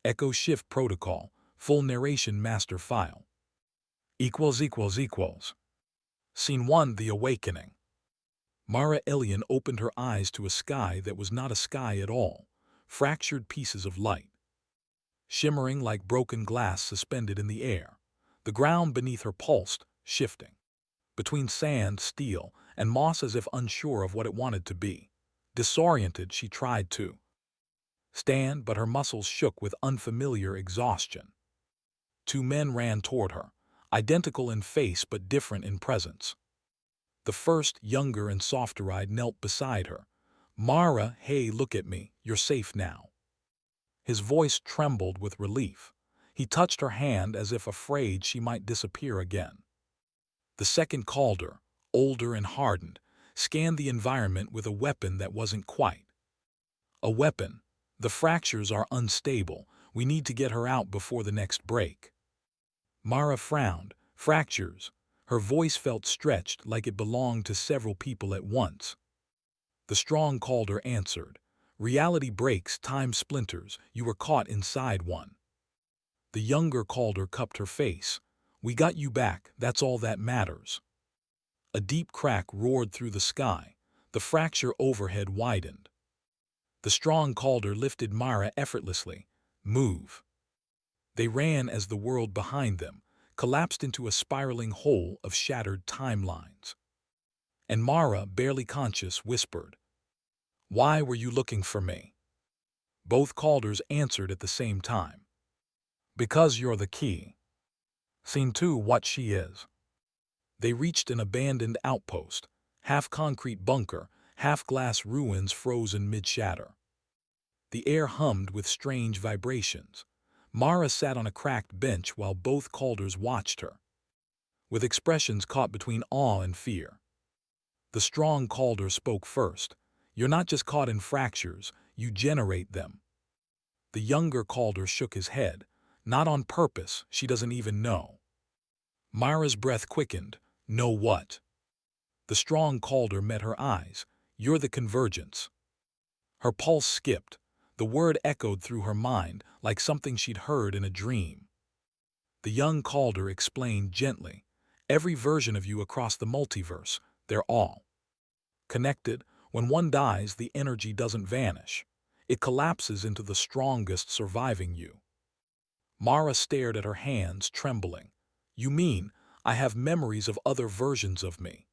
Echo-shift protocol, full narration master file. == Scene 1: The Awakening. Mara Elian opened her eyes to a sky that was not a sky at all, fractured pieces of light, shimmering like broken glass suspended in the air. The ground beneath her pulsed, shifting between sand, steel, and moss as if unsure of what it wanted to be. Disoriented, she tried to stand, but her muscles shook with unfamiliar exhaustion. Two men ran toward her, identical in face but different in presence. The first, younger and softer-eyed, knelt beside her. "Mara, hey, look at me. You're safe now." His voice trembled with relief. He touched her hand as if afraid she might disappear again. The second called her, older and hardened, scanned the environment with a weapon that wasn't quite a weapon. "The fractures are unstable. We need to get her out before the next break." Mara frowned. "Fractures?" Her voice felt stretched, like it belonged to several people at once. The strong Calder answered, "Reality breaks, time splinters. You were caught inside one." The younger Calder cupped her face. "We got you back, that's all that matters." A deep crack roared through the sky. The fracture overhead widened. The strong Calder lifted Mara effortlessly. "Move." They ran as the world behind them collapsed into a spiraling hole of shattered timelines. And Mara, barely conscious, whispered, "Why were you looking for me?" Both Calders answered at the same time, "Because you're the key." Scene 2: What she is. They reached an abandoned outpost, half-concrete bunker, half-glass ruins frozen mid-shatter. The air hummed with strange vibrations. Mara sat on a cracked bench while both Calders watched her, with expressions caught between awe and fear. The strong Calder spoke first. "You're not just caught in fractures, you generate them." The younger Calder shook his head. "Not on purpose, she doesn't even know." Mara's breath quickened. "Know what?" The strong Calder met her eyes. "You're the convergence." Her pulse skipped. The word echoed through her mind like something she'd heard in a dream. The young Calder explained gently, "Every version of you across the multiverse, they're all connected. When one dies, the energy doesn't vanish. It collapses into the strongest surviving you." Mara stared at her hands, trembling. "You mean I have memories of other versions of me?"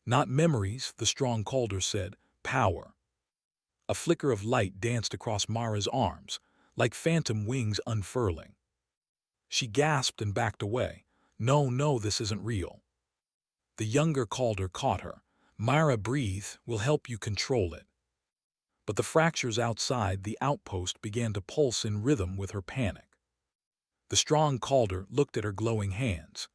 "Not memories," the strong Calder said, "power." A flicker of light danced across Mara's arms, like phantom wings unfurling. She gasped and backed away. "No, no, this isn't real." The younger Calder caught her. "Mara, breathe, we'll help you control it." But the fractures outside the outpost began to pulse in rhythm with her panic. The strong Calder looked at her glowing hands.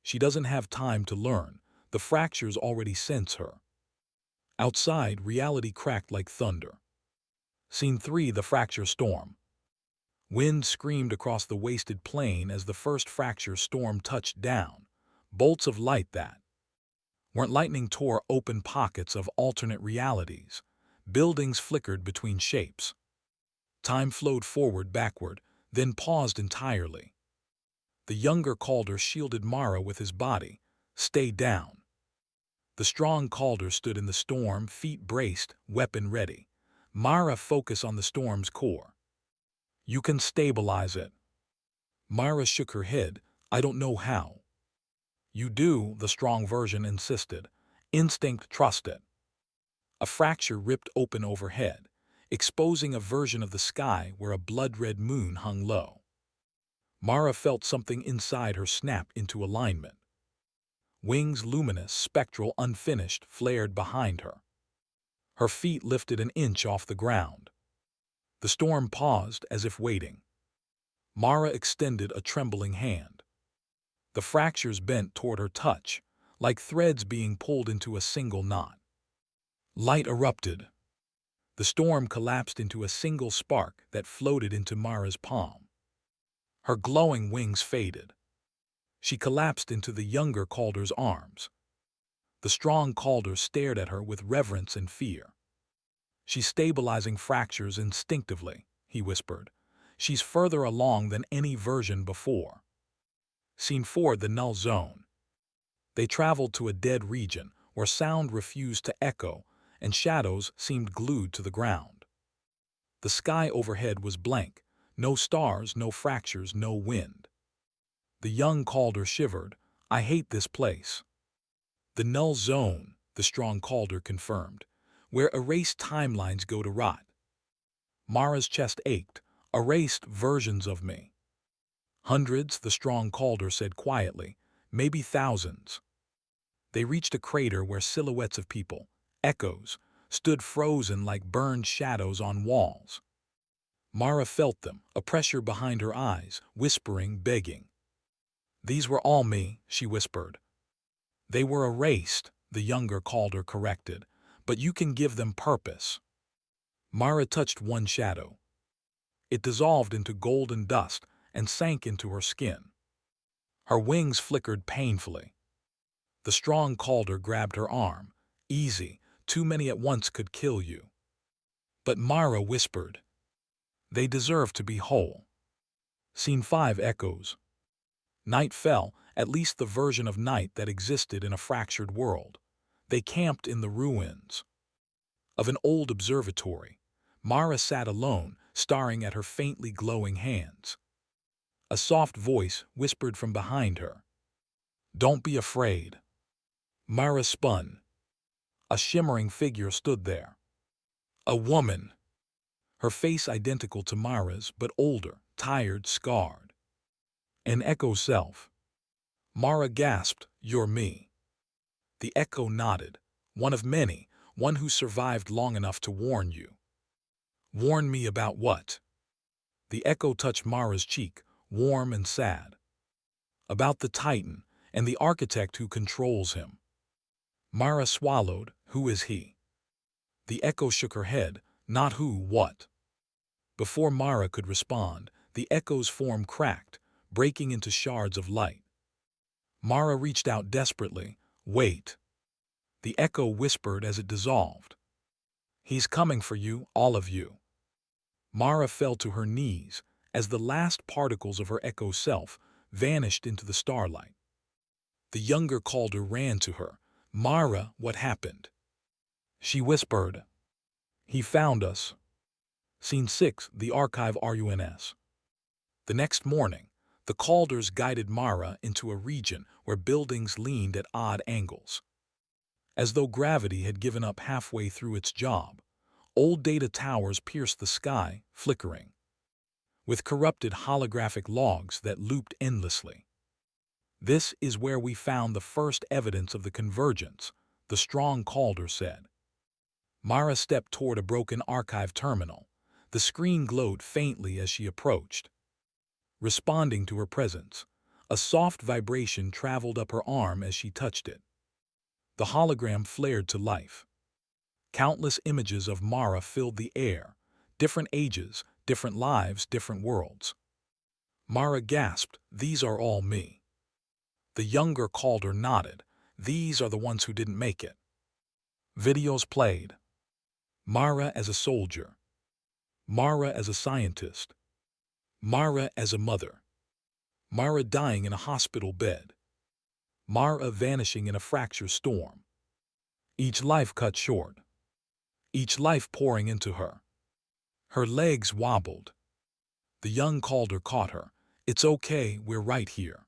"She doesn't have time to learn. The fractures already sense her." Outside, reality cracked like thunder. Scene 3: The Fracture Storm. Wind screamed across the wasted plain as the first fracture storm touched down. Bolts of light that weren't lightning tore open pockets of alternate realities. Buildings flickered between shapes. Time flowed forward, backward, then paused entirely. The younger Calder shielded Mara with his body. "Stay down." The strong Calder stood in the storm, feet braced, weapon ready. "Mara, focus on the storm's core. You can stabilize it." Mara shook her head. "I don't know how." "You do," the strong version insisted. "Instinct, trust it." A fracture ripped open overhead, exposing a version of the sky where a blood-red moon hung low. Mara felt something inside her snap into alignment. Wings, luminous, spectral, unfinished, flared behind her. Her feet lifted an inch off the ground. The storm paused as if waiting. Mara extended a trembling hand. The fractures bent toward her touch, like threads being pulled into a single knot. Light erupted. The storm collapsed into a single spark that floated into Mara's palm. Her glowing wings faded. She collapsed into the younger Calder's arms. The strong Calder stared at her with reverence and fear. "She's stabilizing fractures instinctively," he whispered. She's further along than any version before. Scene 4, the null zone. They traveled to a dead region where sound refused to echo and shadows seemed glued to the ground. The sky overhead was blank, no stars, no fractures, no wind. The young Calder shivered. I hate this place. The null zone, the strong Calder confirmed, where erased timelines go to rot. Mara's chest ached. Erased versions of me. Hundreds, the strong Calder said quietly, maybe thousands. They reached a crater where silhouettes of people, echoes, stood frozen like burned shadows on walls. Mara felt them, a pressure behind her eyes, whispering, begging. These were all me, she whispered. They were erased, the younger Calder corrected, but you can give them purpose. Mara touched one shadow. It dissolved into golden dust and sank into her skin. Her wings flickered painfully. The strong Calder grabbed her arm. Easy, too many at once could kill you. But Mara whispered, they deserve to be whole. Scene 5, echoes. Night fell, at least the version of night that existed in a fractured world. They camped in the ruins of an old observatory. Mara sat alone, staring at her faintly glowing hands. A soft voice whispered from behind her. Don't be afraid. Mara spun. A shimmering figure stood there. A woman. Her face identical to Mara's, but older, tired, scarred. An echo self. Mara gasped, you're me. The echo nodded. One of many, one who survived long enough to warn you. Warn me about what? The echo touched Mara's cheek, warm and sad. About the Titan and the architect who controls him. Mara swallowed. Who is he? The echo shook her head. Not who, what? Before Mara could respond, the echo's form cracked, breaking into shards of light. Mara reached out desperately. Wait. The echo whispered as it dissolved. He's coming for you, all of you. Mara fell to her knees as the last particles of her echo self vanished into the starlight. The younger Calder ran to her. Mara, what happened? She whispered. He found us. Scene 6, the archive RUNS. The next morning, the Calders guided Mara into a region where buildings leaned at odd angles. As though gravity had given up halfway through its job, old data towers pierced the sky, flickering, with corrupted holographic logs that looped endlessly. This is where we found the first evidence of the convergence, the strong Calder said. Mara stepped toward a broken archive terminal. The screen glowed faintly as she approached. Responding to her presence, a soft vibration traveled up her arm as she touched it. The hologram flared to life. Countless images of Mara filled the air, different ages, different lives, different worlds. Mara gasped, these are all me. The younger Calder nodded, these are the ones who didn't make it. Videos played. Mara as a soldier. Mara as a scientist. Mara as a mother. Mara dying in a hospital bed. Mara vanishing in a fracture storm. Each life cut short. Each life pouring into her. Her legs wobbled. The young Calder caught her. It's okay, we're right here.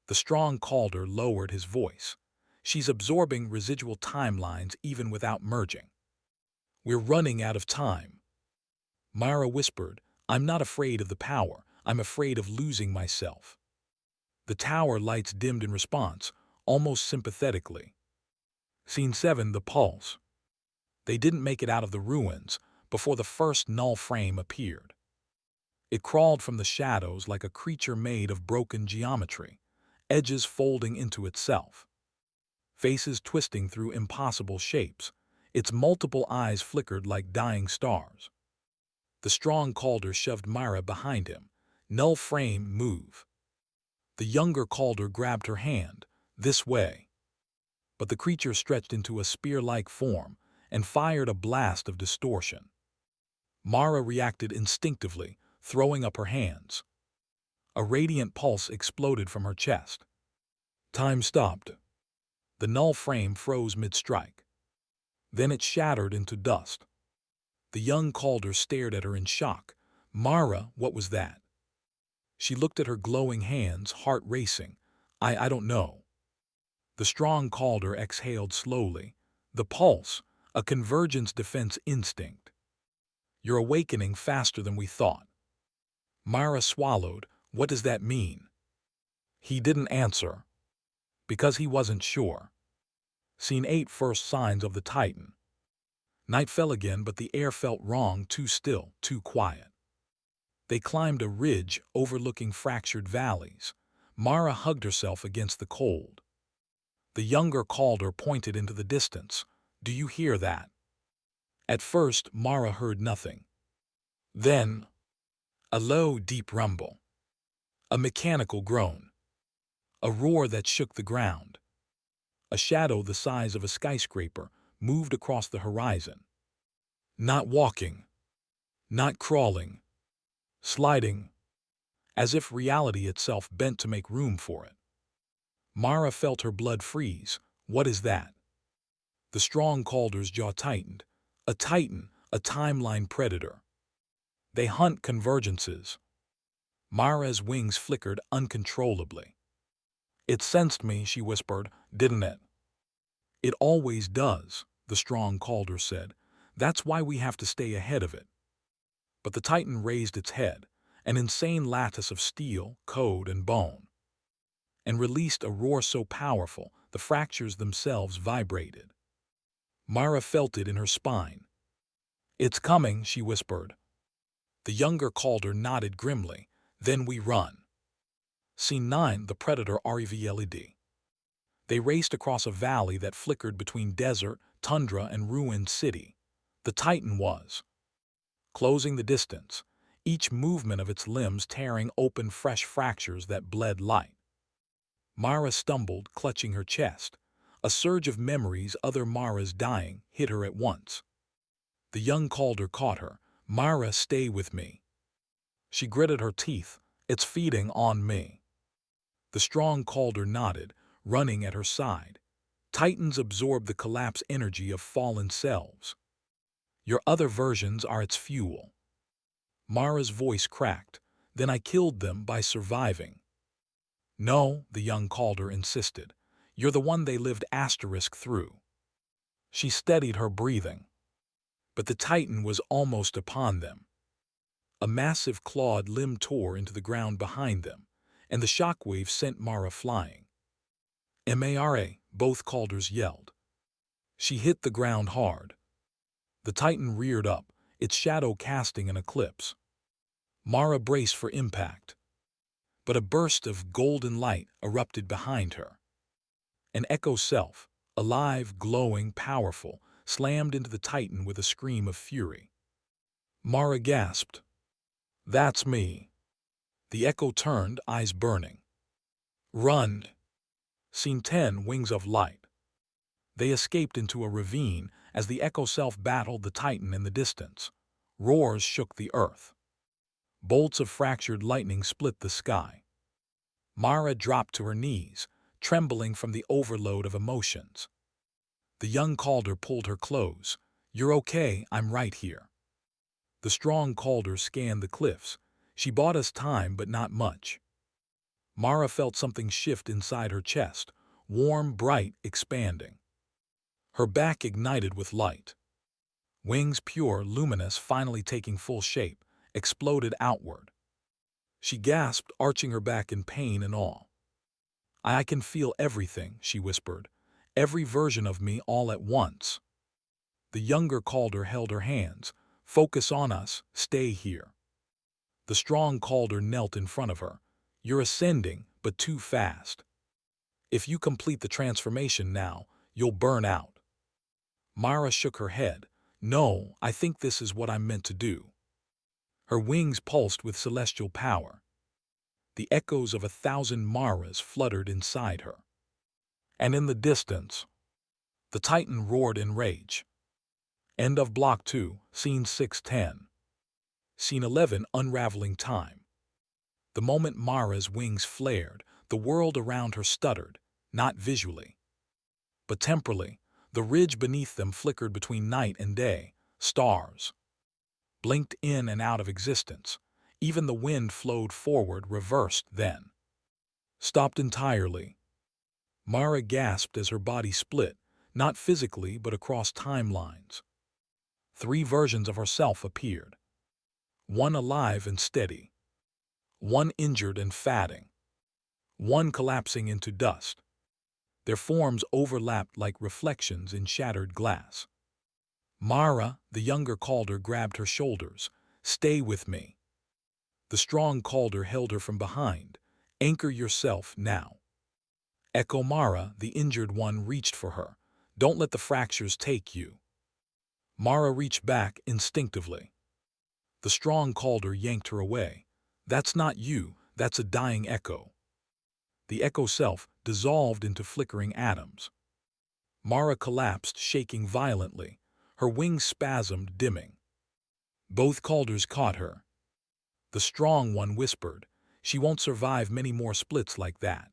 The strong Calder lowered his voice. She's absorbing residual timelines even without merging. We're running out of time. Mara whispered, I'm not afraid of the power, I'm afraid of losing myself. The tower lights dimmed in response, almost sympathetically. Scene 7, the pulse. They didn't make it out of the ruins before the first null frame appeared. It crawled from the shadows like a creature made of broken geometry, edges folding into itself. Faces twisting through impossible shapes, its multiple eyes flickered like dying stars. The strong Calder shoved Mara behind him. Null frame, move. The younger Calder grabbed her hand. This way. But the creature stretched into a spear-like form and fired a blast of distortion. Mara reacted instinctively, throwing up her hands. A radiant pulse exploded from her chest. Time stopped. The null frame froze mid-strike. Then it shattered into dust. The young Calder stared at her in shock. Mara, what was that? She looked at her glowing hands, heart racing. I don't know. The strong Calder exhaled slowly. The pulse, a convergence defense instinct. You're awakening faster than we thought. Mara swallowed. What does that mean? He didn't answer. Because he wasn't sure. Scene 8. First signs of the Titan. Night fell again, but the air felt wrong, too still, too quiet. They climbed a ridge overlooking fractured valleys. Mara hugged herself against the cold. The younger Calder pointed into the distance. Do you hear that? At first, Mara heard nothing. Then, a low, deep rumble. A mechanical groan. A roar that shook the ground. A shadow the size of a skyscraper moved across the horizon. Not walking. Not crawling. Sliding. As if reality itself bent to make room for it. Mara felt her blood freeze. What is that? The strong Calder's jaw tightened. A titan, a timeline predator. They hunt convergences. Mara's wings flickered uncontrollably. It sensed me, she whispered, didn't it? It always does, the strong Calder said. That's why we have to stay ahead of it. But the Titan raised its head, an insane lattice of steel, code, and bone, and released a roar so powerful the fractures themselves vibrated. Mara felt it in her spine. It's coming, she whispered. The younger Calder nodded grimly. Then we run. Scene 9. The Predator REVLED. They raced across a valley that flickered between desert, tundra, and ruined city. The Titan was closing the distance, each movement of its limbs tearing open fresh fractures that bled light. Mara stumbled, clutching her chest. A surge of memories, other Maras dying, hit her at once. The young Calder caught her. Mara, stay with me. She gritted her teeth. It's feeding on me. The strong Calder nodded, running at her side. Titans absorb the collapse energy of fallen selves. Your other versions are its fuel. Mara's voice cracked. Then I killed them by surviving. No, the young Calder insisted. You're the one they lived through. She steadied her breathing. But the Titan was almost upon them. A massive clawed limb tore into the ground behind them, and the shockwave sent Mara flying. Mara, both Calders yelled. She hit the ground hard. The Titan reared up, its shadow casting an eclipse. Mara braced for impact. But a burst of golden light erupted behind her. An echo self, alive, glowing, powerful, slammed into the Titan with a scream of fury. Mara gasped. That's me. The echo turned, eyes burning. Run! Scene 10. Wings of Light. They escaped into a ravine as the echo self battled the Titan in the distance. Roars shook the earth. Bolts of fractured lightning split the sky. Mara dropped to her knees, trembling from the overload of emotions. The young Calder pulled her close. You're okay, I'm right here. The strong Calder scanned the cliffs. She bought us time, but not much. Mara felt something shift inside her chest, warm, bright, expanding. Her back ignited with light. Wings pure, luminous, finally taking full shape, exploded outward. She gasped, arching her back in pain and awe. I can feel everything, she whispered. Every version of me all at once. The younger Calder held her hands. Focus on us, stay here. The strong Calder knelt in front of her. You're ascending, but too fast. If you complete the transformation now, you'll burn out. Mara shook her head. No, I think this is what I'm meant to do. Her wings pulsed with celestial power. The echoes of 1,000 Maras fluttered inside her. And in the distance, the Titan roared in rage. End of Block 2, Scene 610. Scene 11, Unraveling Time. The moment Mara's wings flared, the world around her stuttered, not visually, but temporally. The ridge beneath them flickered between night and day. Stars blinked in and out of existence. Even the wind flowed forward, reversed, then stopped entirely. Mara gasped as her body split, not physically but across timelines. 3 versions of herself appeared. One alive and steady. One injured and fatting. One collapsing into dust. Their forms overlapped like reflections in shattered glass. Mara, the younger Calder, grabbed her shoulders. "Stay with me." The strong Calder held her from behind. "Anchor yourself now." Echo Mara, the injured one, reached for her. "Don't let the fractures take you." Mara reached back instinctively. The strong Calder yanked her away. "That's not you, that's a dying echo." The echo self dissolved into flickering atoms. Mara collapsed, shaking violently. Her wings spasmed, dimming. Both Calders caught her. The strong one whispered, "She won't survive many more splits like that."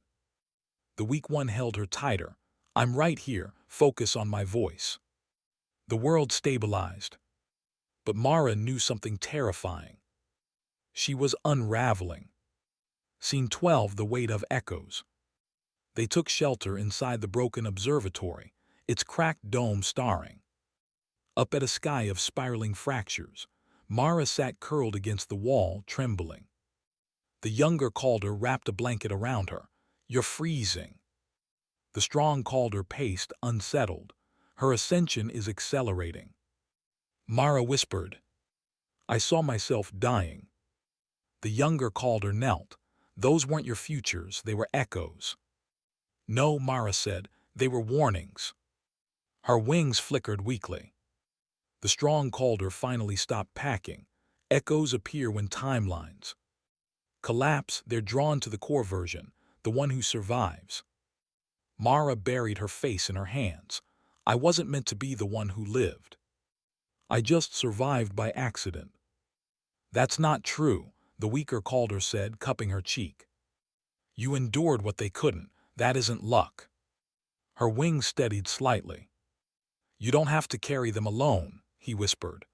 The weak one held her tighter. "I'm right here, focus on my voice." The world stabilized. But Mara knew something terrifying. She was unraveling. Scene 12, The Weight of Echoes. They took shelter inside the broken observatory, its cracked dome starring up at a sky of spiraling fractures. Mara sat curled against the wall, trembling. The younger Calder wrapped a blanket around her. "You're freezing." The strong Calder paced, unsettled. "Her ascension is accelerating." Mara whispered, "I saw myself dying." The younger Calder knelt. "Those weren't your futures, they were echoes." "No," Mara said, "they were warnings." Her wings flickered weakly. The strong Calder finally stopped packing. Echoes appear when timelines collapse. They're drawn to the core version, the one who survives. Mara buried her face in her hands. "I wasn't meant to be the one who lived. I just survived by accident." "That's not true," the weaker Calder said, cupping her cheek. "You endured what they couldn't. That isn't luck." Her wings steadied slightly. "You don't have to carry them alone," he whispered.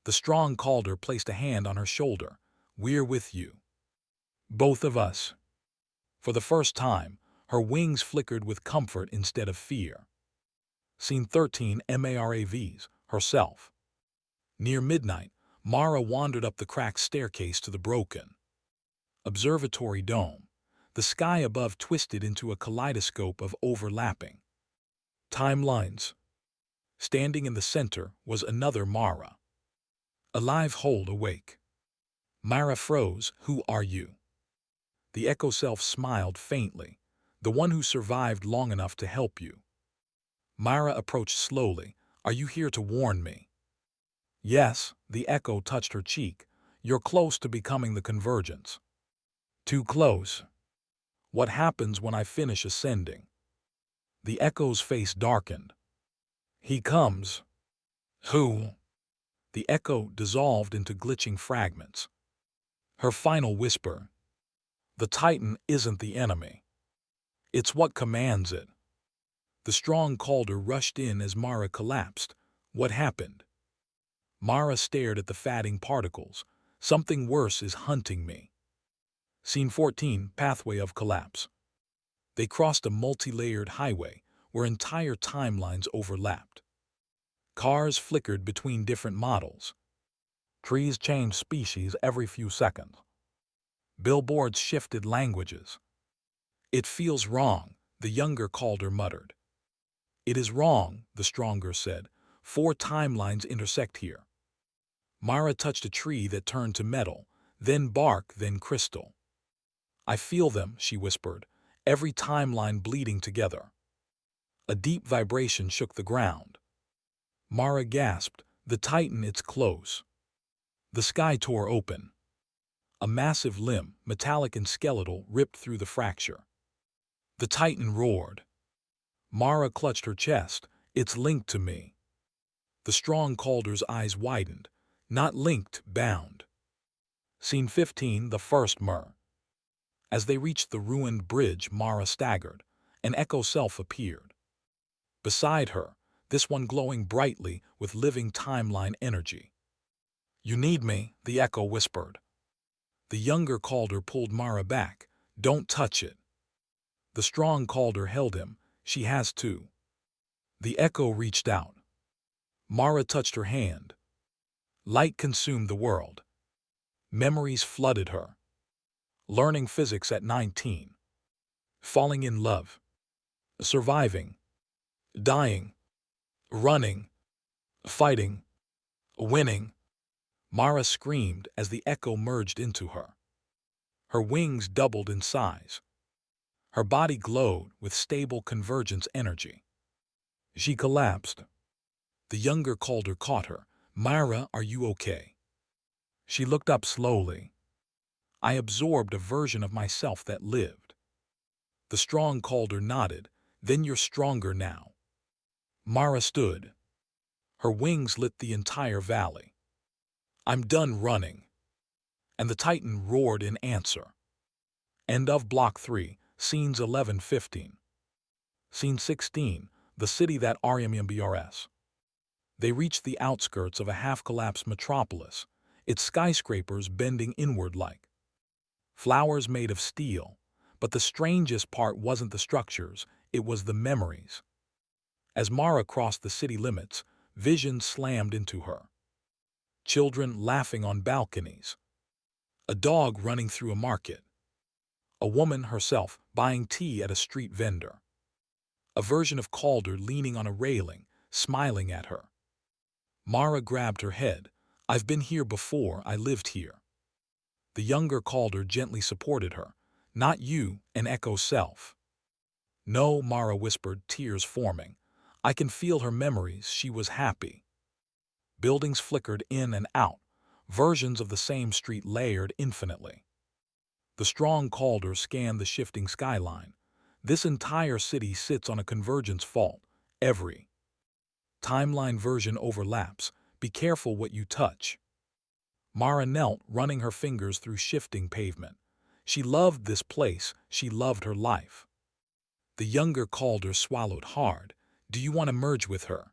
The strong Calder placed a hand on her shoulder. "We're with you. Both of us." For the first time, her wings flickered with comfort instead of fear. Scene 13, Maravs, Herself. Near midnight, Mara wandered up the cracked staircase to the broken observatory dome. The sky above twisted into a kaleidoscope of overlapping timelines. Standing in the center was another Mara. Alive, whole, awake. Mara froze. "Who are you?" The echo self smiled faintly. "The one who survived long enough to help you." Mara approached slowly. "Are you here to warn me?" "Yes," the echo touched her cheek. "You're close to becoming the Convergence." "Too close." "What happens when I finish ascending?" The echo's face darkened. "He comes." "Who?" The echo dissolved into glitching fragments. Her final whisper, "The Titan isn't the enemy. It's what commands it." The strong Calder rushed in as Mara collapsed. "What happened?" Mara stared at the fatting particles. "Something worse is hunting me." Scene 14, Pathway of Collapse. They crossed a multi-layered highway where entire timelines overlapped. Cars flickered between different models. Trees changed species every few seconds. Billboards shifted languages. "It feels wrong," the younger Calder muttered. "It is wrong," the stronger said. 4 timelines intersect here." Mara touched a tree that turned to metal, then bark, then crystal. "I feel them," she whispered, "every timeline bleeding together." A deep vibration shook the ground. Mara gasped, "The Titan, it's close." The sky tore open. A massive limb, metallic and skeletal, ripped through the fracture. The Titan roared. Mara clutched her chest. "It's linked to me." The strong Calder's eyes widened. "Not linked, bound." Scene 15, the first Myrrh. As they reached the ruined bridge, Mara staggered. An echo self appeared. Beside her, this one glowing brightly with living timeline energy. "You need me," the echo whispered. The younger Calder pulled Mara back. "Don't touch it." The strong Calder held him. "She has to." The echo reached out. Mara touched her hand. Light consumed the world. Memories flooded her. Learning physics at 19. Falling in love. Surviving. Dying. Running. Fighting. Winning. Mara screamed as the echo merged into her. Her wings doubled in size. Her body glowed with stable convergence energy. She collapsed. The younger Calder caught her. "Mara, are you okay?" She looked up slowly. "I absorbed a version of myself that lived." The strong Calder nodded. "Then you're stronger now." Mara stood. Her wings lit the entire valley. "I'm done running." And the Titan roared in answer. End of Block 3, Scenes 11-15. Scene 16, the city that RMMBRS. They reached the outskirts of a half-collapsed metropolis, its skyscrapers bending inward like flowers made of steel. But the strangest part wasn't the structures, it was the memories. As Mara crossed the city limits, visions slammed into her. Children laughing on balconies. A dog running through a market. A woman herself buying tea at a street vendor. A version of Calder leaning on a railing, smiling at her. Mara grabbed her head. "I've been here before, I lived here." The younger Calder gently supported her. "Not you, an echo self." "No," Mara whispered, tears forming. I can feel her memories. She was happy. Buildings flickered in and out. Versions of the same street layered infinitely. The strong Calder scanned the shifting skyline. This entire city sits on a convergence fault. Every timeline version overlaps. Be careful what you touch. Mara knelt, running her fingers through shifting pavement. She loved this place. She loved her life. The younger Calder swallowed hard. "Do you want to merge with her?"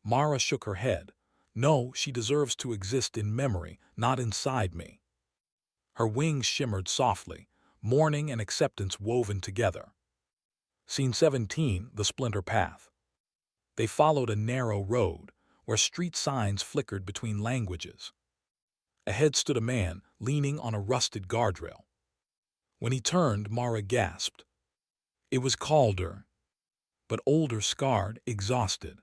Mara shook her head. "No, she deserves to exist in memory, not inside me." Her wings shimmered softly, mourning and acceptance woven together. Scene 17, the splinter path. They followed a narrow road, where street signs flickered between languages. Ahead stood a man, leaning on a rusted guardrail. When he turned, Mara gasped. It was Calder, but older, scarred, exhausted.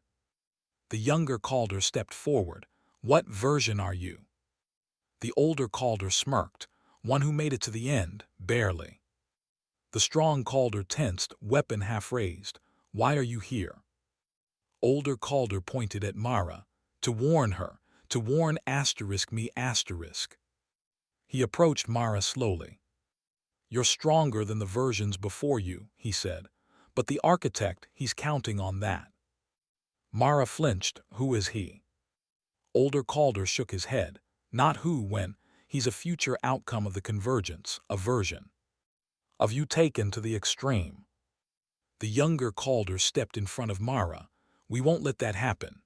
The younger Calder stepped forward. "What version are you?" The older Calder smirked. "One who made it to the end, barely." The strong Calder tensed, weapon half raised. "Why are you here?" Older Calder pointed at Mara. "To warn her. To warn *me*. He approached Mara slowly. "You're stronger than the versions before you," he said. "But the architect, he's counting on that." Mara flinched. "Who is he?" Older Calder shook his head. "Not who, when. He's a future outcome of the convergence, a version of you taken to the extreme." The younger Calder stepped in front of Mara. "We won't let that happen."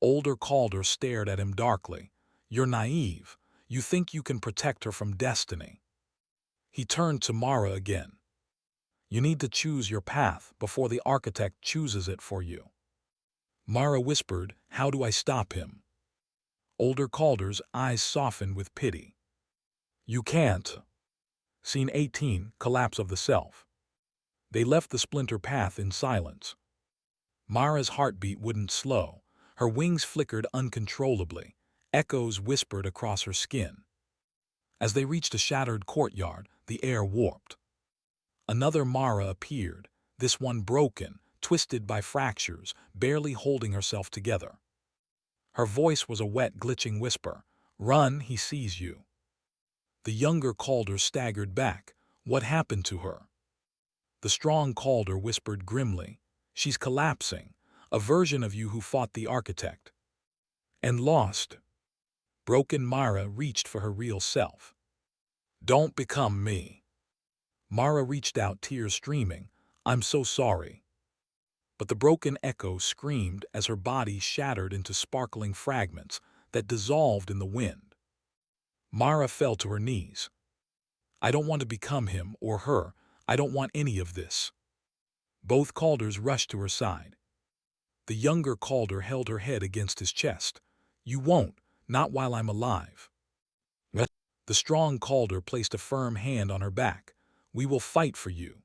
Older Calder stared at him darkly. "You're naive. You think you can protect her from destiny." He turned to Mara again. "You need to choose your path before the architect chooses it for you." Mara whispered, "How do I stop him?" Older Calder's eyes softened with pity. "You can't." Scene 18, collapse of the self. They left the splinter path in silence. Mara's heartbeat wouldn't slow. Her wings flickered uncontrollably. Echoes whispered across her skin. As they reached a shattered courtyard, the air warped. Another Mara appeared, this one broken, twisted by fractures, barely holding herself together. Her voice was a wet, glitching whisper. "Run, he sees you." The younger Calder staggered back. What happened to her? The strong Calder whispered grimly. "She's collapsing. A version of you who fought the architect and lost." Broken Mara reached for her real self. Don't become me. Mara reached out, tears streaming. I'm so sorry. But the broken echo screamed as her body shattered into sparkling fragments that dissolved in the wind. Mara fell to her knees. I don't want to become him or her. I don't want any of this. Both Calders rushed to her side. The younger Calder held her head against his chest. You won't, not while I'm alive. The strong Calder placed a firm hand on her back. We will fight for you.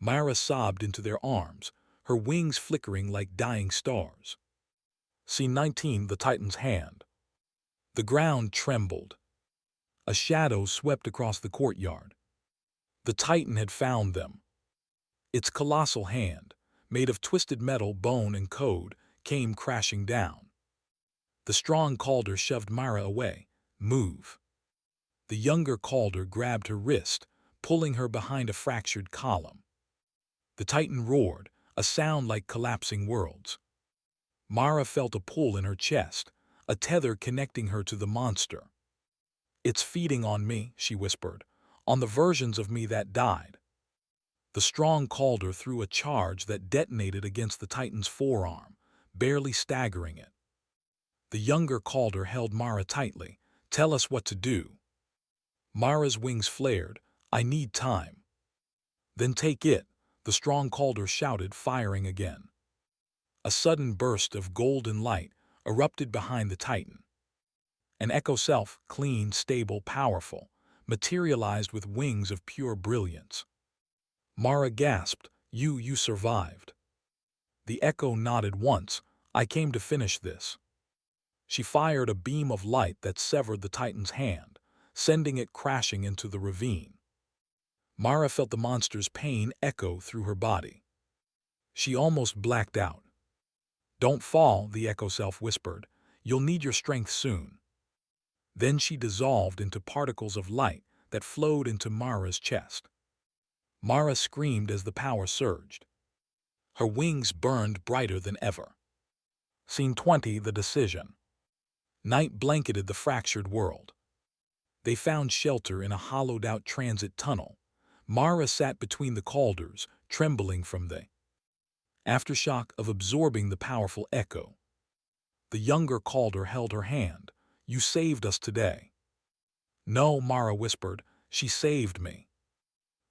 Mara sobbed into their arms, her wings flickering like dying stars. Scene 19, the Titan's hand. The ground trembled. A shadow swept across the courtyard. The Titan had found them. Its colossal hand, made of twisted metal, bone, and code, came crashing down. The strong Calder shoved Mara away. Move. The younger Calder grabbed her wrist, pulling her behind a fractured column. The Titan roared, a sound like collapsing worlds. Mara felt a pull in her chest, a tether connecting her to the monster. It's feeding on me, she whispered, on the versions of me that died. The strong Calder threw a charge that detonated against the Titan's forearm, barely staggering it. The younger Calder held Mara tightly. Tell us what to do. Mara's wings flared. I need time. Then take it, the strong Calder shouted, firing again. A sudden burst of golden light erupted behind the Titan. An echo self, clean, stable, powerful, materialized with wings of pure brilliance. Mara gasped, You survived. The echo nodded once. I came to finish this. She fired a beam of light that severed the Titan's hand, sending it crashing into the ravine. Mara felt the monster's pain echo through her body. She almost blacked out. Don't fall, the echo self whispered. You'll need your strength soon. Then she dissolved into particles of light that flowed into Mara's chest. Mara screamed as the power surged. Her wings burned brighter than ever. Scene 20, the decision. Night blanketed the fractured world. They found shelter in a hollowed-out transit tunnel. Mara sat between the Calders, trembling from the aftershock of absorbing the powerful echo. The younger Calder held her hand. You saved us today. No, Mara whispered. She saved me.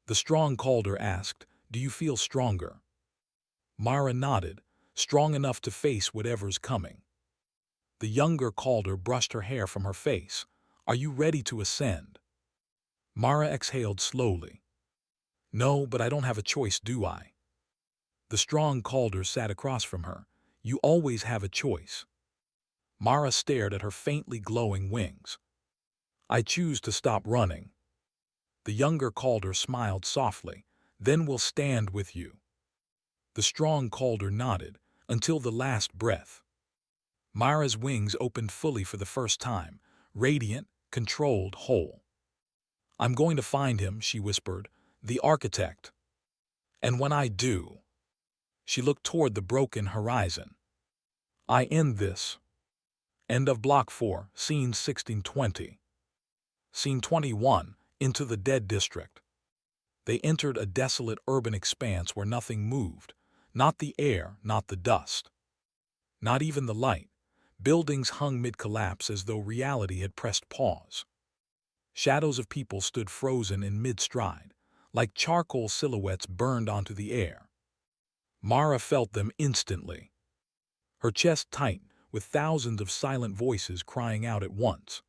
The strong Calder asked, Do you feel stronger? Mara nodded, strong enough to face whatever's coming. The younger Calder brushed her hair from her face. Are you ready to ascend? Mara exhaled slowly. No, but I don't have a choice, do I? The strong Calder sat across from her. You always have a choice. Mara stared at her faintly glowing wings. I choose to stop running. The younger Calder smiled softly. Then we'll stand with you. The strong Calder nodded, until the last breath. Mara's wings opened fully for the first time, radiant, controlled, whole. I'm going to find him, she whispered, the architect. And when I do, she looked toward the broken horizon. I end this. End of Block 4, Scene 1620. Scene 21, Into the Dead District. They entered a desolate urban expanse where nothing moved, not the air, not the dust. Not even the light. Buildings hung mid-collapse as though reality had pressed pause. Shadows of people stood frozen in mid-stride, like charcoal silhouettes burned onto the air. Mara felt them instantly. Her chest tightened, with thousands of silent voices crying out at once.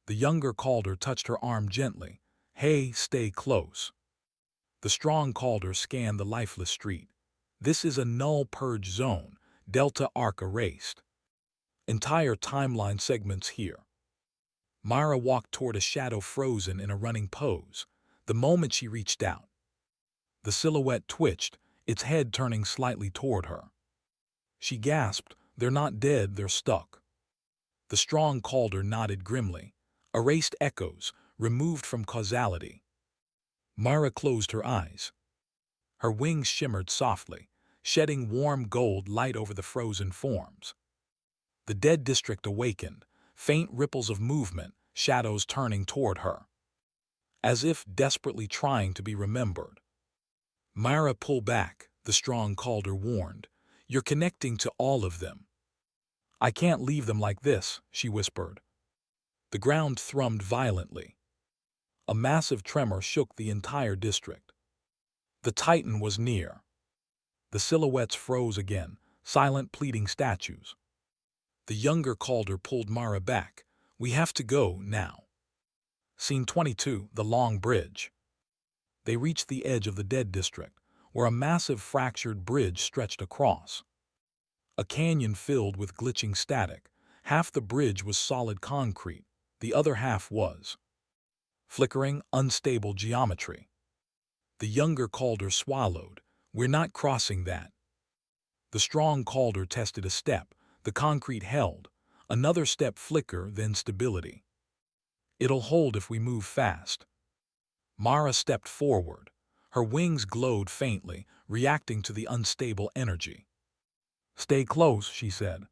The younger Calder touched her arm gently. Hey, stay close. The strong Calder scanned the lifeless street. This is a null purge zone, Delta Arc erased. Entire timeline segments here. Mara walked toward a shadow frozen in a running pose, the moment she reached out. The silhouette twitched, its head turning slightly toward her. She gasped, They're not dead, they're stuck. The strong Calder nodded grimly. Erased echoes, removed from causality. Mara closed her eyes. Her wings shimmered softly, shedding warm gold light over the frozen forms. The dead district awakened, faint ripples of movement, shadows turning toward her, as if desperately trying to be remembered. Myra, pull back, the strong Calder warned. You're connecting to all of them. I can't leave them like this, she whispered. The ground thrummed violently. A massive tremor shook the entire district. The Titan was near. The silhouettes froze again, silent pleading statues. The younger Calder pulled Mara back. We have to go now. Scene 22, the long bridge. They reached the edge of the dead district, where a massive fractured bridge stretched across. A canyon filled with glitching static. Half the bridge was solid concrete, the other half was flickering, unstable geometry. The younger Calder swallowed. We're not crossing that. The strong Calder tested a step. The concrete held. Another step, flicker, then stability. It'll hold if we move fast. Mara stepped forward. Her wings glowed faintly, reacting to the unstable energy. Stay close, she said.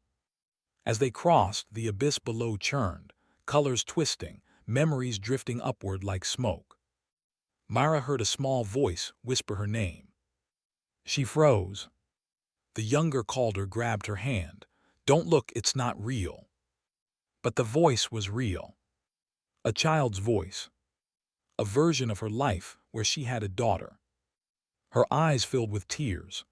As they crossed, the abyss below churned, colors twisting, memories drifting upward like smoke. Mara heard a small voice whisper her name. She froze. The younger Calder grabbed her hand. Don't look, it's not real. But the voice was real. A child's voice. A version of her life where she had a daughter. Her eyes filled with tears.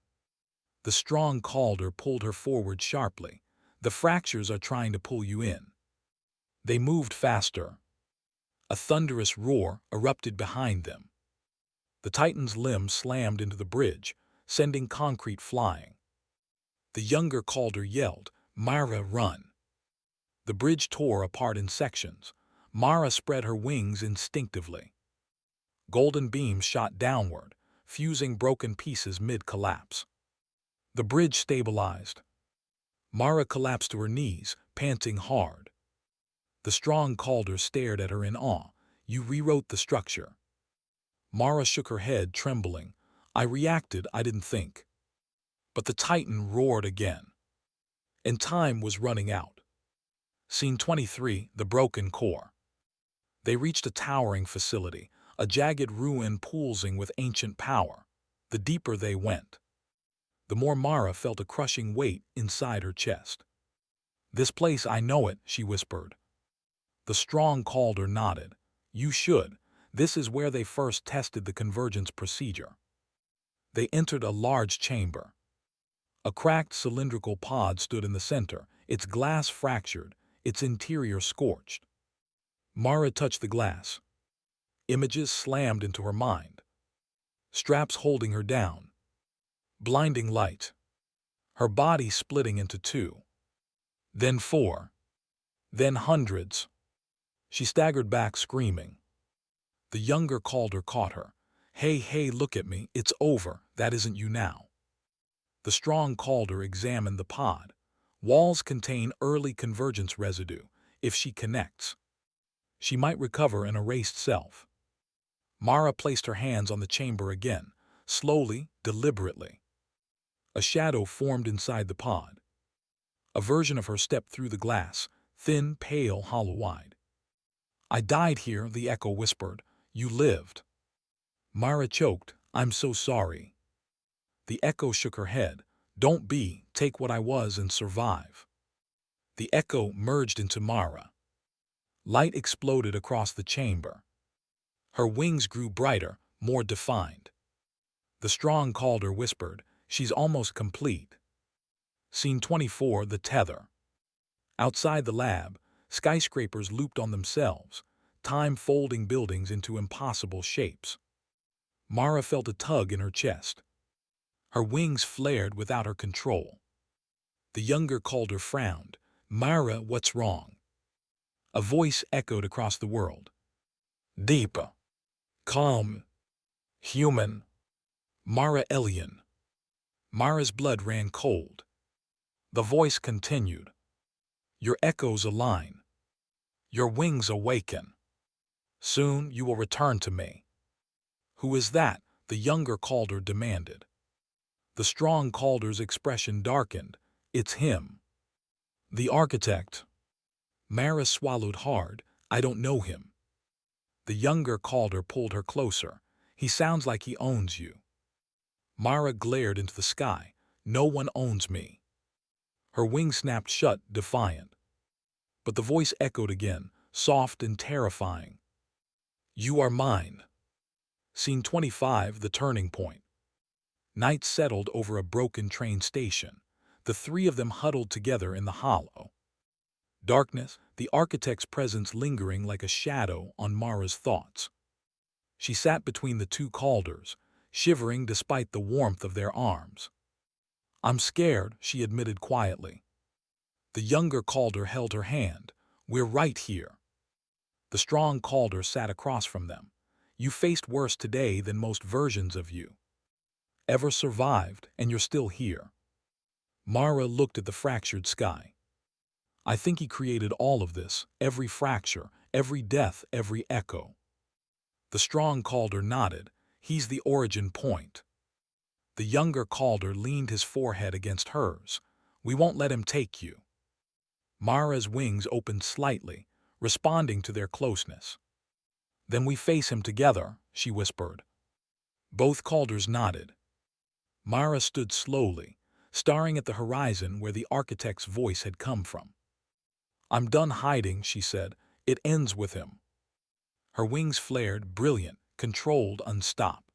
The strong Calder pulled her forward sharply. The fractures are trying to pull you in. They moved faster. A thunderous roar erupted behind them. The Titan's limb slammed into the bridge, sending concrete flying. The younger Calder yelled, Mara, run. The bridge tore apart in sections. Mara spread her wings instinctively. Golden beams shot downward, fusing broken pieces mid-collapse. The bridge stabilized. Mara collapsed to her knees, panting hard. The strong Calder stared at her in awe. You rewrote the structure. Mara shook her head, trembling. I reacted, I didn't think. But the Titan roared again. And time was running out. Scene 23, the broken core. They reached a towering facility, a jagged ruin pulsing with ancient power. The deeper they went, the more Mara felt a crushing weight inside her chest. This place, I know it, she whispered. The strong Calder nodded. You should. This is where they first tested the convergence procedure. They entered a large chamber. A cracked cylindrical pod stood in the center, its glass fractured, its interior scorched. Mara touched the glass. Images slammed into her mind. Straps holding her down. Blinding light. Her body splitting into two. Then four. Then hundreds. She staggered back, screaming. The younger Calder caught her. Hey, look at me, it's over, that isn't you now. The strong Calder examined the pod. Walls contain early convergence residue. If she connects, she might recover an erased self. Mara placed her hands on the chamber again, slowly, deliberately. A shadow formed inside the pod. A version of her stepped through the glass, thin, pale, hollow-eyed. I died here, the echo whispered. You lived. Mara choked. I'm so sorry. The echo shook her head. Don't be, take what I was and survive. The echo merged into Mara. Light exploded across the chamber. Her wings grew brighter, more defined. The strong Calder whispered, she's almost complete. Scene 24, the tether. Outside the lab, skyscrapers looped on themselves, time folding buildings into impossible shapes. Mara felt a tug in her chest. Her wings flared without her control. The younger Calder frowned. Mara, what's wrong? A voice echoed across the world. Deep. Calm. Human. Mara Elian. Mara's blood ran cold. The voice continued. Your echoes align. Your wings awaken. Soon you will return to me. Who is that? The younger Calder demanded. The strong Calder's expression darkened. It's him. The architect. Mara swallowed hard. I don't know him. The younger Calder pulled her closer. He sounds like he owns you. Mara glared into the sky. No one owns me. Her wings snapped shut, defiant. But the voice echoed again, soft and terrifying. You are mine. Scene 25, The Turning Point. Night settled over a broken train station. The three of them huddled together in the hollow. Darkness, the architect's presence lingering like a shadow on Mara's thoughts. She sat between the two Calders, shivering despite the warmth of their arms. I'm scared, she admitted quietly. The younger Calder held her hand. We're right here. The strong Calder sat across from them. You faced worse today than most versions of you. Ever survived, and you're still here. Mara looked at the fractured sky. I think he created all of this, every fracture, every death, every echo. The strong Calder nodded. He's the origin point. The younger Calder leaned his forehead against hers. We won't let him take you. Mara's wings opened slightly, responding to their closeness. Then we face him together, she whispered. Both Calders nodded. Mara stood slowly, staring at the horizon where the architect's voice had come from. I'm done hiding, she said. It ends with him. Her wings flared, brilliant, controlled, unstopped.